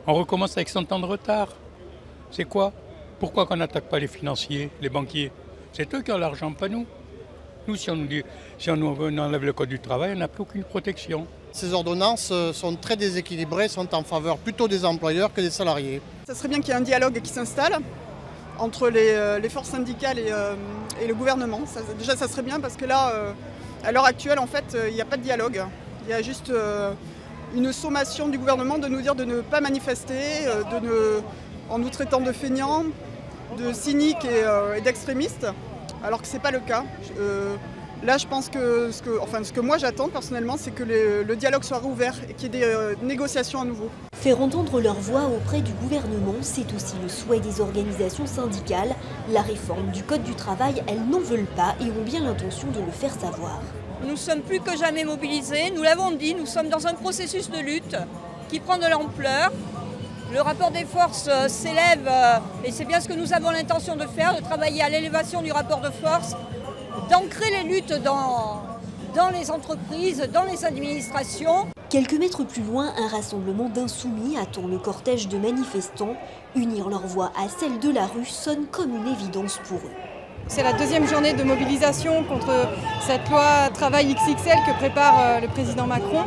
On recommence avec 100 ans de retard. C'est quoi? Pourquoi qu'on n'attaque pas les financiers, les banquiers? C'est eux qui ont l'argent, pas nous. Nous, si on nous enlève le code du travail, on n'a plus aucune protection. Ces ordonnances sont très déséquilibrées, sont en faveur plutôt des employeurs que des salariés. Ça serait bien qu'il y ait un dialogue qui s'installe entre les forces syndicales et le gouvernement. Déjà, ça serait bien parce que là, à l'heure actuelle, en fait, il n'y a pas de dialogue. Il y a juste une sommation du gouvernement de nous dire de ne pas manifester, en nous traitant de feignants, de cyniques et d'extrémistes, alors que ce n'est pas le cas. Là, je pense que ce que moi j'attends personnellement, c'est que le dialogue soit rouvert et qu'il y ait des négociations à nouveau. Faire entendre leur voix auprès du gouvernement, c'est aussi le souhait des organisations syndicales. La réforme du Code du travail, elles n'en veulent pas et ont bien l'intention de le faire savoir. Nous sommes plus que jamais mobilisés, nous l'avons dit, nous sommes dans un processus de lutte qui prend de l'ampleur. Le rapport des forces s'élève et c'est bien ce que nous avons l'intention de faire, de travailler à l'élévation du rapport de force, d'ancrer les luttes dans les entreprises, dans les administrations. Quelques mètres plus loin, un rassemblement d'insoumis attend le cortège de manifestants. Unir leur voix à celle de la rue sonne comme une évidence pour eux. C'est la deuxième journée de mobilisation contre cette loi travail XXL que prépare le président Macron.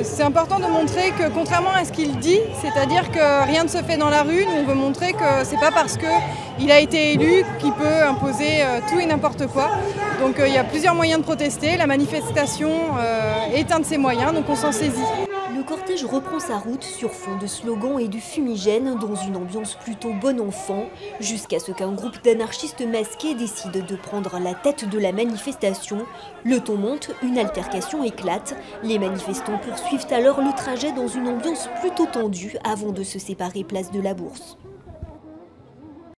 C'est important de montrer que, contrairement à ce qu'il dit, c'est-à-dire que rien ne se fait dans la rue, nous on veut montrer que c'est pas parce qu'il a été élu qu'il peut imposer tout et n'importe quoi. Donc il y a plusieurs moyens de protester, la manifestation est un de ces moyens, donc on s'en saisit. Le cortège reprend sa route sur fond de slogans et de fumigènes dans une ambiance plutôt bon enfant, jusqu'à ce qu'un groupe d'anarchistes masqués décide de prendre la tête de la manifestation. Le ton monte, une altercation éclate. Les manifestants poursuivent alors le trajet dans une ambiance plutôt tendue avant de se séparer place de la Bourse.